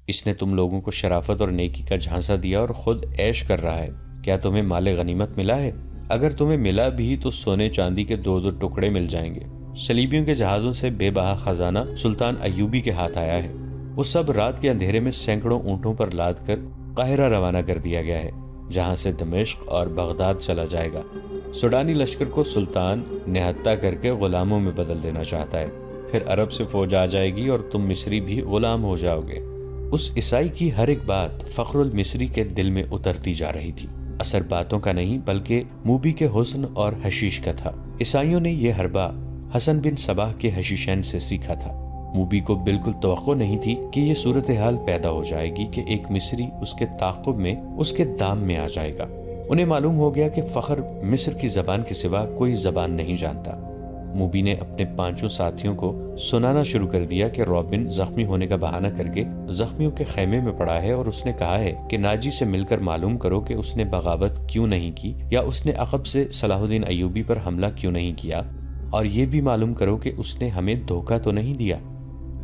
اس نے تم لوگوں کو شرافت اور نیکی کا جھانسا دیا اور خود عیش کر رہا ہے۔ کیا تمہیں مال غنیمت ملا ہے؟ اگر تمہیں ملا بھی تو سونے چاندی کے 2 ٹکڑے مل جائیں گے۔ صلیبیوں کے جہازوں سے بے بہا خزانہ سلطان ایوبی کے ہاتھ آیا ہے۔ وہ سب رات کے اندھیرے میں سینکڑوں اونٹوں پر لاد کر قاہرہ روانہ کر دیا گیا ہے، جہاں سے دمشق اور بغداد چلا جائے گا۔ سوڈانی لشکر کو سلطان نہتہ کر کے غلاموں میں بدل دینا چاہتا ہے، پھر عرب سے فوج آ جائے گی اور تم مصری بھی غلام ہو جاؤ گے۔ اس عیسائی کی ہر ایک بات فخر المصری کے دل میں اترتی جا رہی تھی۔ اثر باتوں کا نہیں بلکہ موبی کے حسن اور حشیش کا تھا۔ عیسائیوں نے یہ حربہ حسن بن صباح کے حشیشین سے سیکھا تھا۔ موبی کو بالکل توقع نہیں تھی کہ یہ صورتحال پیدا ہو جائے گی کہ ایک مصری اس کے تعاقب میں اس کے دام میں آ جائے گا۔ انہیں معلوم ہو گیا کہ فخر مصر کی زبان کے سوا کوئی زبان نہیں جانتا۔ موبی نے اپنے 5 ساتھیوں کو سنانا شروع کر دیا کہ رابن زخمی ہونے کا بہانہ کر کے زخمیوں کے خیمے میں پڑا ہے، اور اس نے کہا ہے کہ ناجی سے مل کر معلوم کرو کہ اس نے بغاوت کیوں نہیں کی، یا اس نے عقب سے صلاح الدین ایوبی پر حملہ کیوں نہیں کیا، اور یہ بھی معلوم کرو کہ اس نے ہمیں دھوکہ تو نہیں دیا۔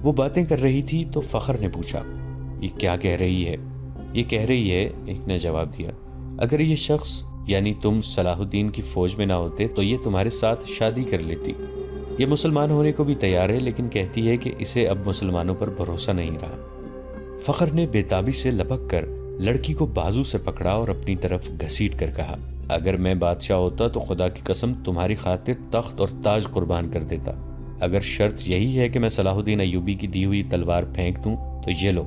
وہ باتیں کر رہی تھی تو فخر نے پوچھا، یہ کیا کہہ رہی ہے؟ یہ کہہ رہی ہے، ایک نے جواب دیا، اگر یہ شخص یعنی تم صلاح الدین کی فوج میں نہ ہوتے تو یہ تمہارے ساتھ شادی کر لیتی۔ یہ مسلمان ہونے کو بھی تیار ہے، لیکن کہتی ہے کہ اسے اب مسلمانوں پر بھروسہ نہیں رہا۔ فخر نے بےتابی سے لپک کر لڑکی کو بازو سے پکڑا اور اپنی طرف گھسیٹ کر کہا، اگر میں بادشاہ ہوتا تو خدا کی قسم تمہاری خاطر تخت اور تاج قربان کر دیتا۔ اگر شرط یہی ہے کہ میں صلاح الدین ایوبی کی دی ہوئی تلوار پھینک دوں تو یہ لو۔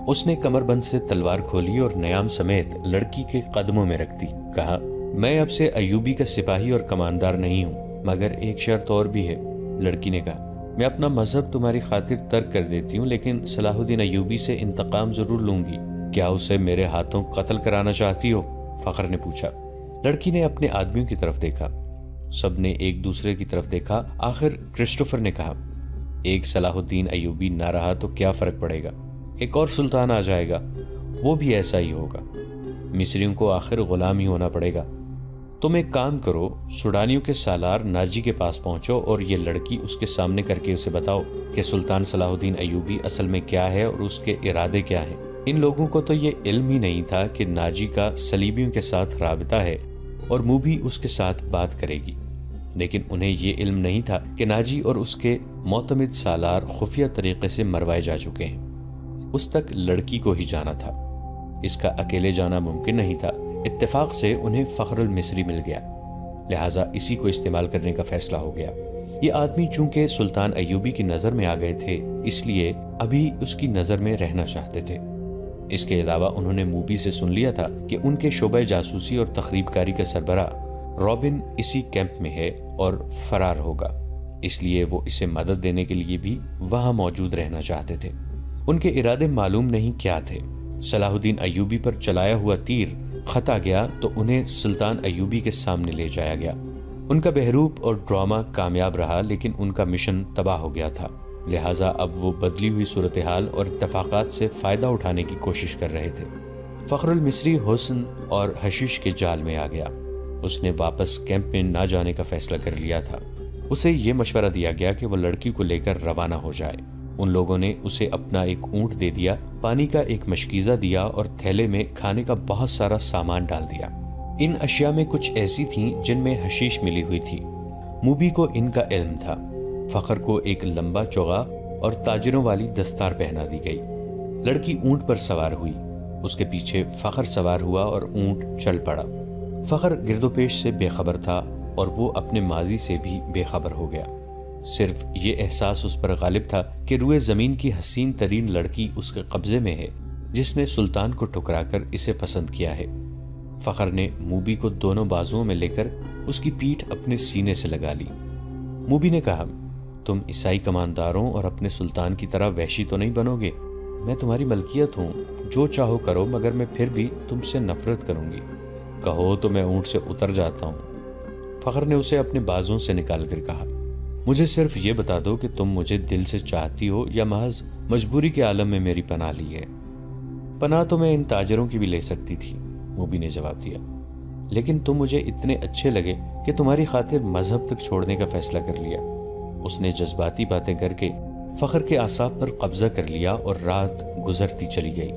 اس نے کمر بند سے تلوار کھولی اور نیام سمیت لڑکی کے قدموں میں رکھ دی۔ کہا، میں اب سے ایوبی کا سپاہی اور کماندار نہیں ہوں، مگر ایک شرط اور بھی ہے۔ لڑکی نے کہا، میں اپنا مذہب تمہاری خاطر ترک کر دیتی ہوں، لیکن صلاح الدین ایوبی سے انتقام ضرور لوں گی۔ کیا اسے میرے ہاتھوں قتل کرانا چاہتی ہو؟ فخر نے پوچھا۔ لڑکی نے اپنے آدمیوں کی طرف دیکھا۔ سب نے ایک دوسرے کی طرف دیکھا۔ آخر کرسٹوفر نے کہا، ایک صلاح الدین ایوبی نہ رہا تو کیا فرق پڑے گا؟ ایک اور سلطان آ جائے گا، وہ بھی ایسا ہی ہوگا۔ مصریوں کو آخر غلام ہی ہونا پڑے گا۔ تم ایک کام کرو، سوڈانیوں کے سالار ناجی کے پاس پہنچو اور یہ لڑکی اس کے سامنے کر کے اسے بتاؤ کہ سلطان صلاح الدین ایوبی اصل میں کیا ہے اور اس کے ارادے کیا ہیں۔ ان لوگوں کو تو یہ علم ہی نہیں تھا کہ ناجی کا صلیبیوں کے ساتھ رابطہ ہے اور موبی اس کے ساتھ بات کرے گی، لیکن انہیں یہ علم نہیں تھا کہ ناجی اور اس کے معتمد سالار خفیہ طریقے سے مروائے جا چکے ہیں۔ اس تک لڑکی کو ہی جانا تھا، اس کا اکیلے جانا ممکن نہیں تھا۔ اتفاق سے انہیں فخر المصری مل گیا، لہٰذا اسی کو استعمال کرنے کا فیصلہ ہو گیا۔ یہ آدمی چونکہ سلطان ایوبی کی نظر میں آ گئے تھے، اس لیے ابھی اس کی نظر میں رہنا چاہتے تھے۔ اس کے علاوہ انہوں نے موبی سے سن لیا تھا کہ ان کے شعبہ جاسوسی اور تخریب کاری کا سربراہ رابن اسی کیمپ میں ہے اور فرار ہوگا، اس لیے وہ اسے مدد دینے کے لیے بھی وہاں موجود رہنا چاہتے تھے۔ ان کے ارادے معلوم نہیں کیا تھے۔ صلاح الدین ایوبی پر چلایا ہوا تیر خطا گیا تو انہیں سلطان ایوبی کے سامنے لے جایا گیا۔ ان کا بہروپ اور ڈرامہ کامیاب رہا، لیکن ان کا مشن تباہ ہو گیا تھا، لہٰذا اب وہ بدلی ہوئی صورتحال اور اتفاقات سے فائدہ اٹھانے کی کوشش کر رہے تھے۔ فخر المصری حسن اور حشیش کے جال میں آ گیا۔ اس نے واپس کیمپ میں نہ جانے کا فیصلہ کر لیا تھا۔ اسے یہ مشورہ دیا گیا کہ وہ لڑکی کو لے کر روانہ ہو جائے۔ ان لوگوں نے اسے اپنا ایک اونٹ دے دیا، پانی کا ایک مشکیزہ دیا اور تھیلے میں کھانے کا بہت سارا سامان ڈال دیا۔ ان اشیاء میں کچھ ایسی تھیں جن میں حشیش ملی ہوئی تھی۔ موبی کو ان کا علم تھا۔ فخر کو ایک لمبا چوغا اور تاجروں والی دستار پہنا دی گئی۔ لڑکی اونٹ پر سوار ہوئی، اس کے پیچھے فخر سوار ہوا اور اونٹ چل پڑا۔ فخر گرد و پیش سے بے خبر تھا اور وہ اپنے ماضی سے بھی بے خبر ہو گیا۔ صرف یہ احساس اس پر غالب تھا کہ روئے زمین کی حسین ترین لڑکی اس کے قبضے میں ہے، جس نے سلطان کو ٹھکرا کر اسے پسند کیا ہے۔ فخر نے موبی کو دونوں بازوؤں میں لے کر اس کی پیٹھ اپنے سینے سے لگا لی۔ موبی نے کہا، تم عیسائی کمانداروں اور اپنے سلطان کی طرح وحشی تو نہیں بنو گے؟ میں تمہاری ملکیت ہوں، جو چاہو کرو، مگر میں پھر بھی تم سے نفرت کروں گی۔ کہو تو میں اونٹ سے اتر جاتا ہوں۔ فخر نے اسے اپنے بازوؤں سے نکال کر کہا، مجھے صرف یہ بتا دو کہ تم مجھے دل سے چاہتی ہو یا محض مجبوری کے عالم میں میری پناہ لی ہے۔ پناہ تو میں ان تاجروں کی بھی لے سکتی تھی، موبی نے جواب دیا، لیکن تم مجھے اتنے اچھے لگے کہ تمہاری خاطر مذہب تک چھوڑنے کا فیصلہ کر لیا۔ اس نے جذباتی باتیں کر کے فخر کے اعصاب پر قبضہ کر لیا اور رات گزرتی چلی گئی۔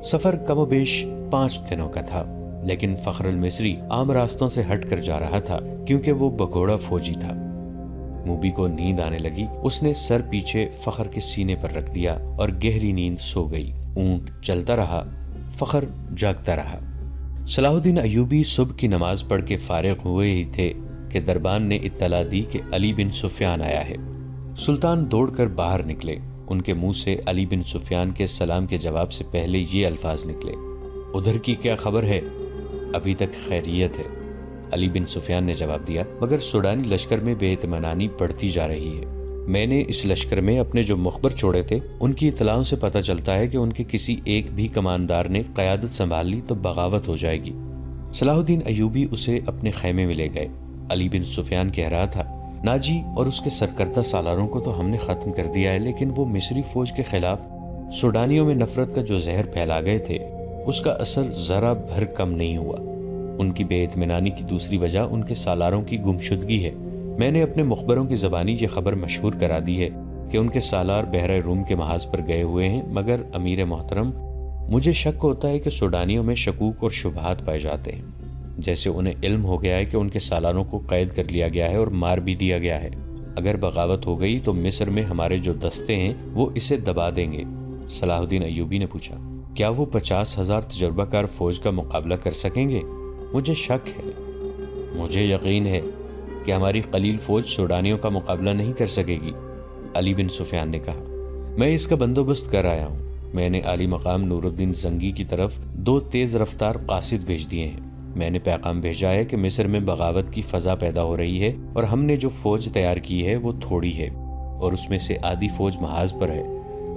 سفر کم و بیش 5 دنوں کا تھا، لیکن فخر المصری عام راستوں سے ہٹ کر جا رہا تھا کیونکہ وہ بگھوڑا فوجی تھا۔ موبی کو نیند آنے لگی۔ اس نے سر پیچھے فخر کے سینے پر رکھ دیا اور گہری نیند سو گئی۔ اونٹ چلتا رہا، فخر جاگتا رہا۔ صلاح الدین ایوبی صبح کی نماز پڑھ کے فارغ ہوئے ہی تھے کہ دربان نے اطلاع دی کہ علی بن سفیان آیا ہے۔ سلطان دوڑ کر باہر نکلے۔ ان کے منہ سے علی بن سفیان کے سلام کے جواب سے پہلے یہ الفاظ نکلے: ادھر کی کیا خبر ہے؟ ابھی تک خیریت ہے، علی بن سفیان نے جواب دیا، مگر سوڈانی لشکر میں بے اطمینانی بڑھتی جا رہی ہے۔ میں نے اس لشکر میں اپنے جو مخبر چھوڑے تھے ان کی اطلاعوں سے پتہ چلتا ہے کہ ان کے کسی ایک بھی کماندار نے قیادت سنبھال لی تو بغاوت ہو جائے گی۔ صلاح الدین ایوبی اسے اپنے خیمے میں لے گئے۔ علی بن سفیان کہہ رہا تھا: ناجی اور اس کے سرکردہ سالاروں کو تو ہم نے ختم کر دیا ہے، لیکن وہ مصری فوج کے خلاف سوڈانیوں میں نفرت کا جو زہر پھیلا گئے تھے اس کا اثر ذرا بھر کم نہیں ہوا۔ ان کی بے اطمینانی کی دوسری وجہ ان کے سالاروں کی گمشدگی ہے۔ میں نے اپنے مخبروں کی زبانی یہ خبر مشہور کرا دی ہے کہ ان کے سالار بحر روم کے محاذ پر گئے ہوئے ہیں، مگر امیر محترم، مجھے شک ہوتا ہے کہ سوڈانیوں میں شکوک اور شبہات پائے جاتے ہیں، جیسے انہیں علم ہو گیا ہے کہ ان کے سالاروں کو قید کر لیا گیا ہے اور مار بھی دیا گیا ہے۔ اگر بغاوت ہو گئی تو مصر میں ہمارے جو دستے ہیں وہ اسے دبا دیں گے۔ صلاح الدین ایوبی نے پوچھا: کیا وہ 50,000 تجربہ کار فوج کا مقابلہ کر سکیں گے؟ مجھے شک ہے۔ مجھے یقین ہے کہ ہماری قلیل فوج سوڈانیوں کا مقابلہ نہیں کر سکے گی، علی بن سفیان نے کہا۔ میں اس کا بندوبست کر آیا ہوں۔ میں نے عالی مقام نور الدین زنگی کی طرف 2 تیز رفتار قاصد بھیج دیے ہیں۔ میں نے پیغام بھیجا ہے کہ مصر میں بغاوت کی فضا پیدا ہو رہی ہے اور ہم نے جو فوج تیار کی ہے وہ تھوڑی ہے اور اس میں سے آدھی فوج محاذ پر ہے۔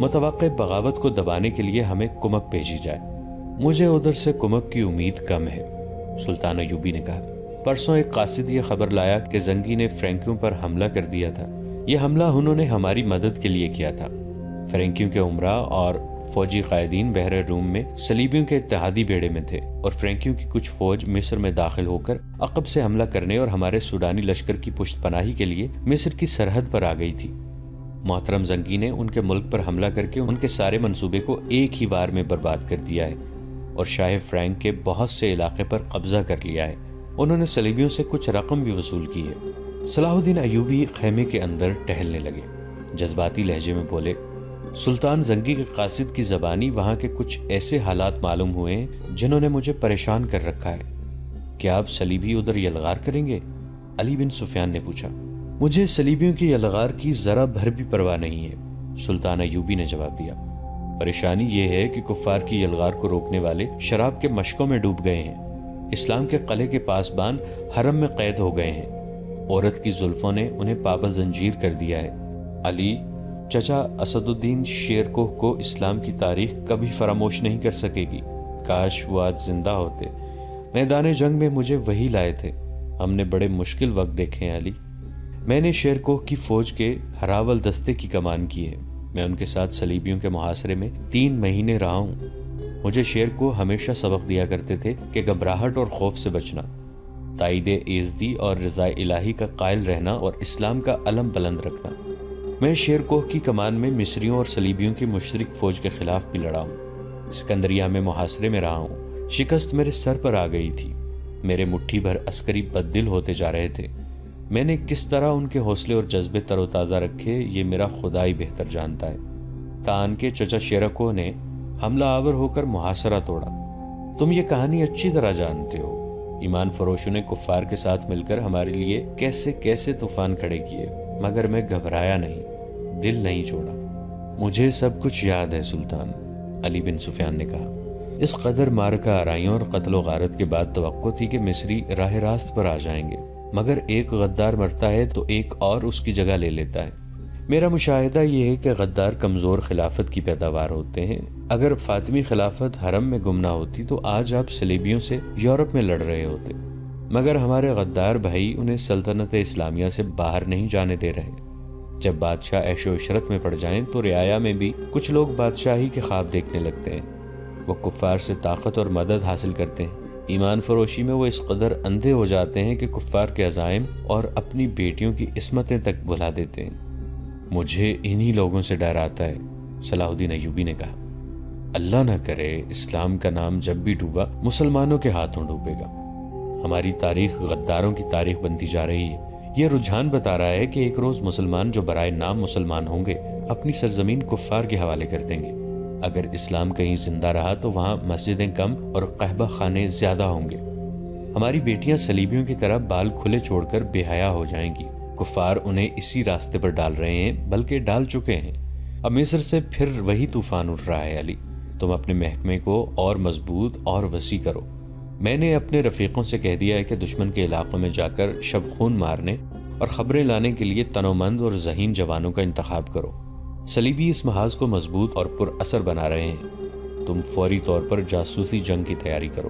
متوقع بغاوت کو دبانے کے لیے ہمیں کمک بھیجی جائے۔ مجھے ادھر سے کمک کی امید کم ہے، سلطان ایوبی نے کہا۔ پرسوں ایک قاصد یہ خبر لایا کہ زنگی نے فرینکیوں پر حملہ کر دیا تھا۔ یہ حملہ انہوں نے ہماری مدد کے لیے کیا تھا۔ فرینکیوں کے عمراء اور فوجی قائدین بحر روم میں صلیبیوں کے اتحادی بیڑے میں تھے اور فرینکیوں کی کچھ فوج مصر میں داخل ہو کر عقب سے حملہ کرنے اور ہمارے سوڈانی لشکر کی پشت پناہی کے لیے مصر کی سرحد پر آ گئی تھی۔ محترم زنگی نے ان کے ملک پر حملہ کر کے ان کے سارے منصوبے کو ایک ہی وار میں برباد کر دیا ہے اور شاہ فرینک کے بہت سے علاقے پر قبضہ کر لیا ہے۔ انہوں نے صلیبیوں سے کچھ رقم بھی وصول کی ہے۔ صلاح الدین ایوبی خیمے کے اندر ٹہلنے لگے، جذباتی لہجے میں بولے: سلطان زنگی کے قاصد کی زبانی وہاں کے کچھ ایسے حالات معلوم ہوئے ہیں جنہوں نے مجھے پریشان کر رکھا ہے۔ کیا آپ صلیبی ادھر یلغار کریں گے؟ علی بن سفیان نے پوچھا۔ مجھے صلیبیوں کی یلغار کی ذرا بھر بھی پرواہ نہیں ہے، سلطان ایوبی نے جواب دیا۔ پریشانی یہ ہے کہ کفار کی یلغار کو روکنے والے شراب کے مشکوں میں ڈوب گئے ہیں۔ اسلام کے قلعے کے پاسبان حرم میں قید ہو گئے ہیں۔ عورت کی زلفوں نے انہیں پابند زنجیر کر دیا ہے۔ علی، چچا اسد الدین شیرکوہ کو اسلام کی تاریخ کبھی فراموش نہیں کر سکے گی۔ کاش وہ آج زندہ ہوتے۔ میدان جنگ میں مجھے وہی لائے تھے۔ ہم نے بڑے مشکل وقت دیکھے ہیں علی۔ میں نے شیرکوہ کی فوج کے ہراول دستے کی کمان کی ہے۔ میں ان کے ساتھ صلیبیوں کے محاصرے میں 3 مہینے رہا ہوں۔ مجھے شیرکوہ ہمیشہ سبق دیا کرتے تھے کہ گھبراہٹ اور خوف سے بچنا، تائید ایزدی اور رضا الہی کا قائل رہنا اور اسلام کا علم بلند رکھنا۔ میں شیرکوہ کی کمان میں مصریوں اور صلیبیوں کی مشترک فوج کے خلاف بھی لڑا ہوں۔ اسکندریہ میں محاصرے میں رہا ہوں۔ شکست میرے سر پر آ گئی تھی۔ میرے مٹھی بھر عسکری بددل ہوتے جا رہے تھے۔ میں نے کس طرح ان کے حوصلے اور جذبے تر و تازہ رکھے یہ میرا خدا ہی بہتر جانتا ہے۔ تان کے چچا شیرکوہ نے حملہ آور ہو کر محاصرہ توڑا۔ تم یہ کہانی اچھی طرح جانتے ہو۔ ایمان فروشوں نے کفار کے ساتھ مل کر ہمارے لیے کیسے کیسے طوفان کھڑے کیے، مگر میں گھبرایا نہیں، دل نہیں چھوڑا۔ مجھے سب کچھ یاد ہے سلطان، علی بن سفیان نے کہا۔ اس قدر مارکہ آرائیوں اور قتل و غارت کے بعد توقع تھی کہ مصری راہ راست پر آ جائیں گے، مگر ایک غدار مرتا ہے تو ایک اور اس کی جگہ لے لیتا ہے۔ میرا مشاہدہ یہ ہے کہ غدار کمزور خلافت کی پیداوار ہوتے ہیں۔ اگر فاطمی خلافت حرم میں گم نہ ہوتی تو آج آپ صلیبیوں سے یورپ میں لڑ رہے ہوتے، مگر ہمارے غدار بھائی انہیں سلطنت اسلامیہ سے باہر نہیں جانے دے رہے۔ جب بادشاہ عیش و عشرت میں پڑ جائیں تو رعایا میں بھی کچھ لوگ بادشاہی کے خواب دیکھنے لگتے ہیں۔ وہ کفار سے طاقت اور مدد حاصل کرتے ہیں۔ ایمان فروشی میں وہ اس قدر اندھے ہو جاتے ہیں کہ کفار کے عزائم اور اپنی بیٹیوں کی عصمتیں تک بھلا دیتے ہیں۔ مجھے انہی لوگوں سے ڈر آتا ہے، صلاح الدین ایوبی نے کہا۔ اللہ نہ کرے اسلام کا نام جب بھی ڈوبا مسلمانوں کے ہاتھوں ڈوبے گا۔ ہماری تاریخ غداروں کی تاریخ بنتی جا رہی ہے۔ یہ رجحان بتا رہا ہے کہ ایک روز مسلمان جو برائے نام مسلمان ہوں گے اپنی سرزمین کفار کے حوالے کر دیں گے۔ اگر اسلام کہیں زندہ رہا تو وہاں مسجدیں کم اور قہبہ خانے زیادہ ہوں گے۔ ہماری بیٹیاں صلیبیوں کی طرح بال کھلے چھوڑ کر بے حیا ہو جائیں گی۔ کفار انہیں اسی راستے پر ڈال رہے ہیں، بلکہ ڈال چکے ہیں۔ اب مصر سے پھر وہی طوفان اٹھ رہا ہے۔ علی، تم اپنے محکمے کو اور مضبوط اور وسیع کرو۔ میں نے اپنے رفیقوں سے کہہ دیا ہے کہ دشمن کے علاقوں میں جا کر شب خون مارنے اور خبریں لانے کے لیے تنومند اور ذہین جوانوں کا انتخاب کرو۔ صلیبی اس محاذ کو مضبوط اور پر اثر بنا رہے ہیں۔ تم فوری طور پر جاسوسی جنگ کی تیاری کرو۔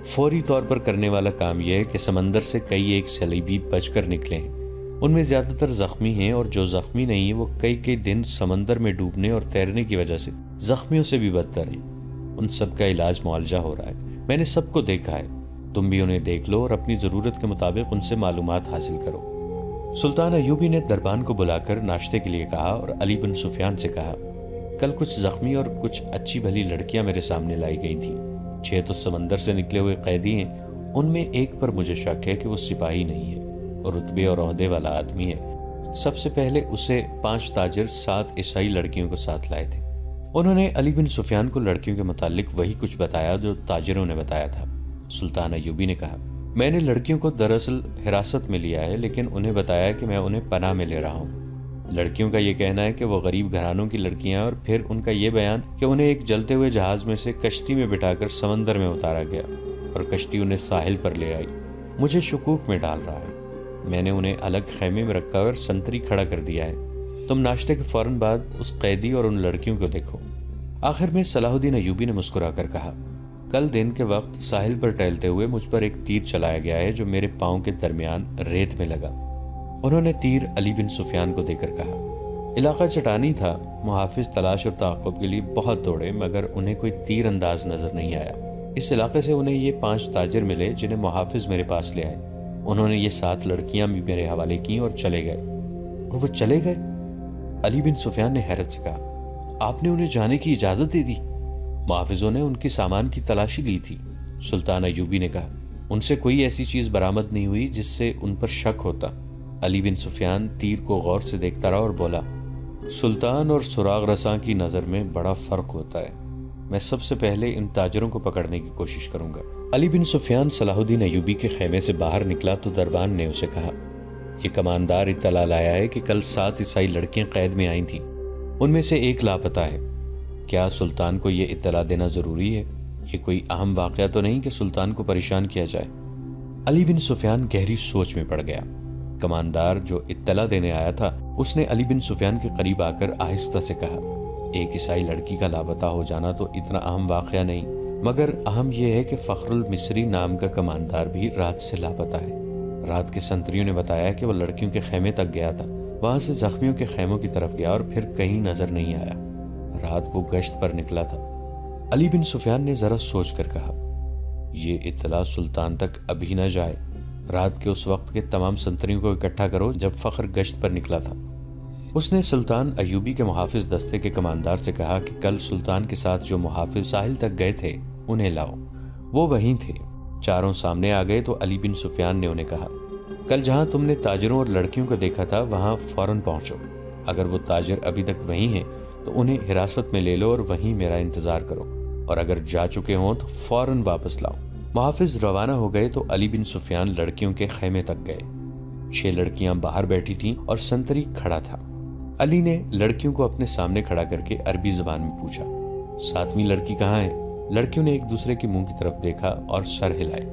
فوری طور پر کرنے والا کام یہ ہے کہ سمندر سے کئی ایک صلیبی بچ کر نکلے ہیں۔ ان میں زیادہ تر زخمی ہیں، اور جو زخمی نہیں ہیں وہ کئی دن سمندر میں ڈوبنے اور تیرنے کی وجہ سے زخمیوں سے بھی بدتر ہیں۔ ان سب کا علاج معالجہ ہو رہا ہے۔ میں نے سب کو دیکھا ہے۔ تم بھی انہیں دیکھ لو اور اپنی ضرورت کے مطابق ان سے معلومات حاصل کرو۔ سلطان ایوبی نے دربان کو بلا کر ناشتے کے لیے کہا اور علی بن سفیان سے کہا، کل کچھ زخمی اور کچھ اچھی بھلی لڑکیاں میرے سامنے لائی گئی تھیں۔ 6 تو سمندر سے نکلے ہوئے قیدی ہیں۔ ان میں ایک پر مجھے شک ہے کہ وہ سپاہی نہیں ہے اور رتبے اور عہدے والا آدمی ہے۔ سب سے پہلے اسے 5 تاجر 7 عیسائی لڑکیوں کو ساتھ لائے تھے۔ انہوں نے علی بن سفیان کو لڑکیوں کے متعلق وہی کچھ بتایا جو تاجروں نے بتایا تھا۔ سلطان ایوبی نے کہا، میں نے لڑکیوں کو دراصل حراست میں لیا ہے، لیکن انہیں بتایا کہ میں انہیں پناہ میں لے رہا ہوں۔ لڑکیوں کا یہ کہنا ہے کہ وہ غریب گھرانوں کی لڑکیاں، اور پھر ان کا یہ بیان کہ انہیں ایک جلتے ہوئے جہاز میں سے کشتی میں بٹھا کر سمندر میں اتارا گیا اور کشتی انہیں ساحل پر لے آئی، مجھے شکوک میں ڈال رہا ہے۔ میں نے انہیں الگ خیمے میں رکھا اور سنتری کھڑا کر دیا ہے۔ تم ناشتے کے فوراً بعد اس قیدی اور ان لڑکیوں کو دیکھو۔ آخر میں صلاح الدین ایوبی نے مسکرا کر کہا، کل دن کے وقت ساحل پر ٹہلتے ہوئے مجھ پر ایک تیر چلایا گیا ہے جو میرے پاؤں کے درمیان ریت میں لگا۔ انہوں نے تیر علی بن سفیان کو دے کر کہا، علاقہ چٹانی تھا، محافظ تلاش اور تعاقب کے لیے بہت دوڑے مگر انہیں کوئی تیر انداز نظر نہیں آیا۔ اس علاقے سے انہیں یہ 5 تاجر ملے جنہیں محافظ میرے پاس لے آئے۔ انہوں نے یہ 7 لڑکیاں بھی میرے حوالے کی اور چلے گئے۔ اور وہ چلے گئے؟ علی بن سفیان نے حیرت سے کہا، آپ نے انہیں جانے کی اجازت دے دی؟ محافظوں نے ان کی سامان کی تلاشی لی تھی۔ سلطان ایوبی نے کہا، ان سے کوئی ایسی چیز برآمد نہیں ہوئی جس سے ان پر شک ہوتا۔ علی بن سفیان تیر کو غور سے دیکھتا رہا اور بولا، سلطان اور سراغ رساں کی نظر میں بڑا فرق ہوتا ہے۔ میں سب سے پہلے ان تاجروں کو پکڑنے کی کوشش کروں گا۔ علی بن سفیان صلاح الدین ایوبی کے خیمے سے باہر نکلا تو دربان نے اسے کہا، یہ کماندار اطلاع لایا ہے کہ کل 7 عیسائی لڑکیاں قید میں آئی تھیں، ان میں سے ایک لاپتہ ہے۔ کیا سلطان کو یہ اطلاع دینا ضروری ہے؟ یہ کوئی اہم واقعہ تو نہیں کہ سلطان کو پریشان کیا جائے؟ علی بن سفیان گہری سوچ میں پڑ گیا۔ کماندار جو اطلاع دینے آیا تھا اس نے علی بن سفیان کے قریب آ کر آہستہ سے کہا، ایک عیسائی لڑکی کا لاپتہ ہو جانا تو اتنا اہم واقعہ نہیں، مگر اہم یہ ہے کہ فخر المصری نام کا کماندار بھی رات سے لاپتہ ہے۔ رات کے سنتریوں نے بتایا کہ وہ لڑکیوں کے خیمے تک گیا تھا، وہاں سے زخمیوں کے خیموں کی طرف گیا اور پھر کہیں نظر نہیں آیا۔ رات وہ گشت پر نکلا تھا۔ علی بن سفیان نے ذرا سوچ کر کہا، یہ اطلاع سلطان تک ابھی نہ جائے۔ رات کے اس وقت کے تمام سنتریوں کو اکٹھا کرو جب فخر گشت پر نکلا تھا۔ اس نے سلطان ایوبی کے محافظ دستے کے کماندار سے کہا کہ کل سلطان کے ساتھ جو محافظ ساحل تک گئے تھے انہیں لاؤ۔ وہ وہیں تھے۔ چاروں سامنے آ گئے تو علی بن سفیان نے انہیں کہا، کل جہاں تم نے تاجروں اور لڑکیوں کو دیکھا تھا وہاں فوراً پہنچو۔ اگر وہ تاجر ابھی تک وہیں ہیں تو انہیں حراست میں لے لو اور وہیں میرا انتظار کرو، اور اگر جا چکے ہوں تو فوراً واپس لاؤ۔ محافظ روانہ ہو گئے تو علی بن سفیان لڑکیوں کے خیمے تک گئے۔ 6 لڑکیاں باہر بیٹھی تھیں اور سنتری کھڑا تھا۔ علی نے لڑکیوں کو اپنے سامنے کھڑا کر کے عربی زبان میں پوچھا، 7ویں لڑکی کہاں ہے؟ لڑکیوں نے ایک دوسرے کے منہ کی طرف دیکھا اور سر ہلائے۔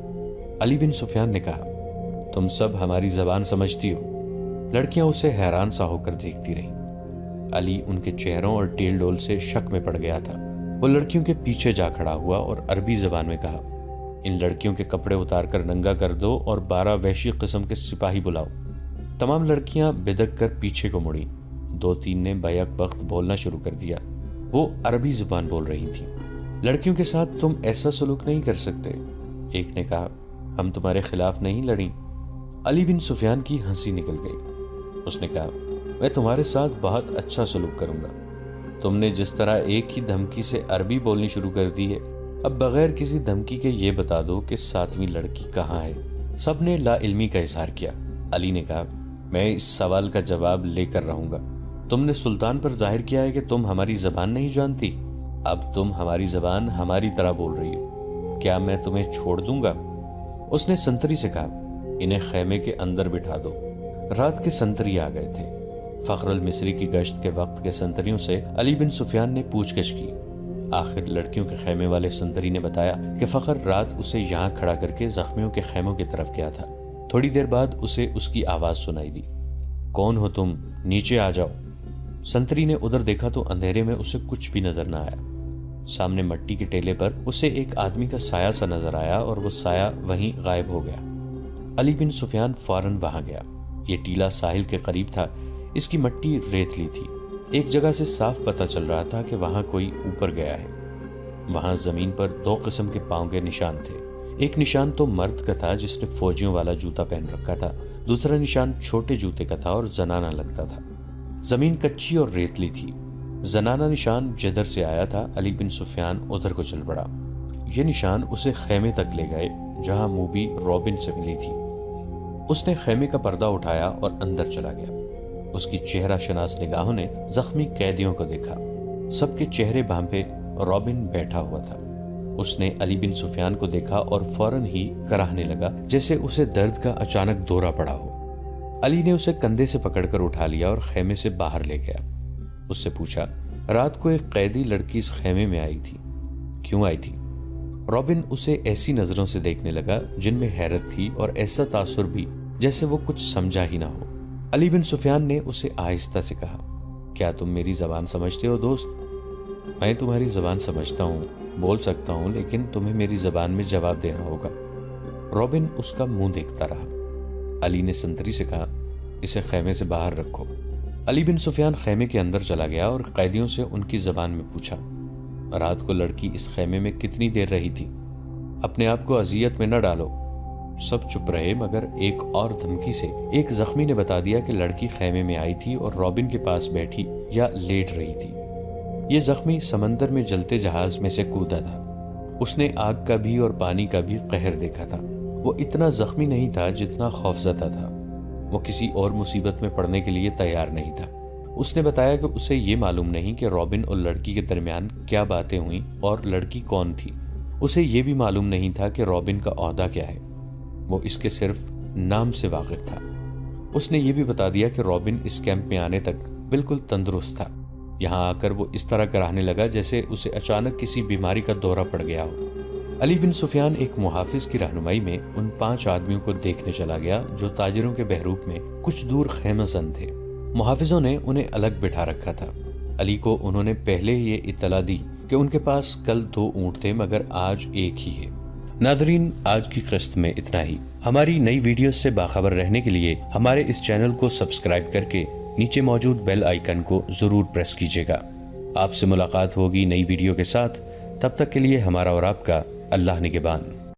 علی بن سفیان نے کہا، تم سب ہماری زبان سمجھتی ہو؟ لڑکیاں اسے حیران سا ہو کر دیکھتی رہیں۔ علی ان کے چہروں اور ٹیل ڈول سے شک میں پڑ گیا تھا۔ وہ لڑکیوں کے پیچھے جا کھڑا ہوا اور عربی زبان میں کہا، ان لڑکیوں کے کپڑے اتار کر ننگا کر دو اور 12 وحشی قسم کے سپاہی بلاؤ۔ تمام لڑکیاں بدک کر پیچھے کو مڑیں۔ 2-3 نے بیک وقت بولنا شروع کر دیا۔ وہ عربی زبان بول رہی تھیں۔ لڑکیوں کے ساتھ تم ایسا سلوک نہیں کر سکتے، ایک نے کہا، ہم تمہارے خلاف نہیں لڑیں۔ علی بن سفیان کی ہنسی نکل گئی۔ اس نے کہا، میں تمہارے ساتھ بہت اچھا سلوک کروں گا۔ تم نے جس طرح ایک ہی دھمکی سے عربی بولنی شروع کر دی ہے، اب بغیر کسی دھمکی کے یہ بتا دو کہ 7ویں لڑکی کہاں ہے۔ سب نے لا علمی کا اظہار کیا۔ علی نے کہا، میں اس سوال کا جواب لے کر رہوں گا۔ تم نے سلطان پر ظاہر کیا ہے کہ تم ہماری زبان نہیں جانتی، اب تم ہماری زبان ہماری طرح بول رہی ہو، کیا میں تمہیں چھوڑ دوں گا؟ اس نے سنتری سے کہا، انہیں خیمے کے اندر بٹھا دو۔ رات کے سنتری آ گئے تھے۔ فخر المصری کی گشت کے وقت کے سنتریوں سے علی بن سفیان نے پوچھ گچھ کی۔ آخر لڑکیوں کے خیمے والے سنتری نے بتایا کہ فخر رات اسے یہاں کھڑا کر کے زخمیوں کے خیموں کی طرف گیا تھا۔ تھوڑی دیر بعد اسے اس کی آواز سنائی دی، کون ہو تم؟ نیچے آ جاؤ۔ سنتری نے ادھر دیکھا تو اندھیرے میں اسے کچھ بھی نظر نہ آیا۔ سامنے مٹی کے ٹیلے پر اسے ایک آدمی کا سایہ سا نظر آیا اور وہ سایہ وہیں غائب ہو گیا۔ علی بن سفیان فوراً وہاں گیا۔ یہ ٹیلا ساحل کے قریب تھا، اس کی مٹی ریتلی تھی۔ ایک جگہ سے صاف پتہ چل رہا تھا کہ وہاں کوئی اوپر گیا ہے۔ وہاں زمین پر 2 قسم کے پاؤں کے نشان تھے۔ ایک نشان تو مرد کا تھا جس نے فوجیوں والا جوتا پہن رکھا تھا، دوسرا نشان چھوٹے جوتے کا تھا اور زنانہ لگتا تھا۔ زمین کچی اور ریتلی تھی۔ زنانہ نشان جدھر سے آیا تھا، علی بن سفیان ادھر کو چل پڑا۔ یہ نشان اسے خیمے تک لے گئے جہاں موبی رابن سے ملی تھی۔ اس نے خیمے کا پردہ اٹھایا اور اندر چلا گیا۔ اس کی چہرہ شناس نگاہوں نے زخمی قیدیوں کو دیکھا۔ سب کے چہرے بھانپے رابن بیٹھا ہوا تھا۔ اس نے علی بن سفیان کو دیکھا اور فوراً ہی کراہنے لگا جیسے اسے درد کا اچانک دورہ پڑا ہو۔ علی نے اسے کندھے سے پکڑ کر اٹھا لیا اور خیمے سے باہر لے گیا۔ اس سے پوچھا، رات کو ایک قیدی لڑکی اس خیمے میں آئی تھی، کیوں آئی تھی؟ رابن اسے ایسی نظروں سے دیکھنے لگا جن میں حیرت تھی اور ایسا تاثر بھی جیسے وہ کچھ سمجھا ہی نہ ہو۔ علی بن سفیان نے اسے آہستہ سے کہا، کیا تم میری زبان سمجھتے ہو دوست؟ میں تمہاری زبان سمجھتا ہوں، بول سکتا ہوں، لیکن تمہیں میری زبان میں جواب دینا ہوگا۔ رابن اس کا منہ دیکھتا رہا۔ علی نے سنتری سے کہا، اسے خیمے سے باہر رکھو۔ علی بن سفیان خیمے کے اندر چلا گیا اور قیدیوں سے ان کی زبان میں پوچھا، رات کو لڑکی اس خیمے میں کتنی دیر رہی تھی؟ اپنے آپ کو اذیت میں نہ ڈالو۔ سب چپ رہے، مگر ایک اور دھمکی سے ایک زخمی نے بتا دیا کہ لڑکی خیمے میں آئی تھی اور رابن کے پاس بیٹھی یا لیٹ رہی تھی۔ یہ زخمی سمندر میں جلتے جہاز میں سے کودا تھا۔ اس نے آگ کا بھی اور پانی کا بھی قہر دیکھا تھا۔ وہ اتنا زخمی نہیں تھا جتنا خوفزدہ تھا۔ وہ کسی اور مصیبت میں پڑنے کے لیے تیار نہیں تھا۔ اس نے بتایا کہ اسے یہ معلوم نہیں کہ رابن اور لڑکی کے درمیان کیا باتیں ہوئیں اور لڑکی کون تھی۔ اسے یہ بھی معلوم نہیں تھا کہ رابن کا عہدہ کیا ہے، وہ اس کے صرف نام سے واقف تھا۔ اس نے یہ بھی بتا دیا کہ رابن اس کیمپ میں آنے تک بالکل تندرست تھا۔ یہاں آ کر وہ اس طرح کراہنے لگا جیسے اسے اچانک کسی بیماری کا دورہ پڑ گیا ہو۔ علی بن سفیان ایک محافظ کی رہنمائی میں ان 5 آدمیوں کو دیکھنے چلا گیا جو تاجروں کے بحروپ میں کچھ دور خیمہ زن تھے۔ محافظوں نے انہیں الگ بٹھا رکھا تھا۔ علی کو انہوں نے پہلے یہ اطلاع دی کہ ان کے پاس کل 2 اونٹ تھے مگر آج ایک ہی ہے۔ ناظرین، آج کی قسط میں اتنا ہی۔ ہماری نئی ویڈیوز سے باخبر رہنے کے لیے ہمارے اس چینل کو سبسکرائب کر کے نیچے موجود بیل آئیکن کو ضرور پریس کیجیے گا۔ آپ سے ملاقات ہوگی نئی ویڈیو کے ساتھ، تب تک کے لیے ہمارا اور آپ کا اللہ نگہبان۔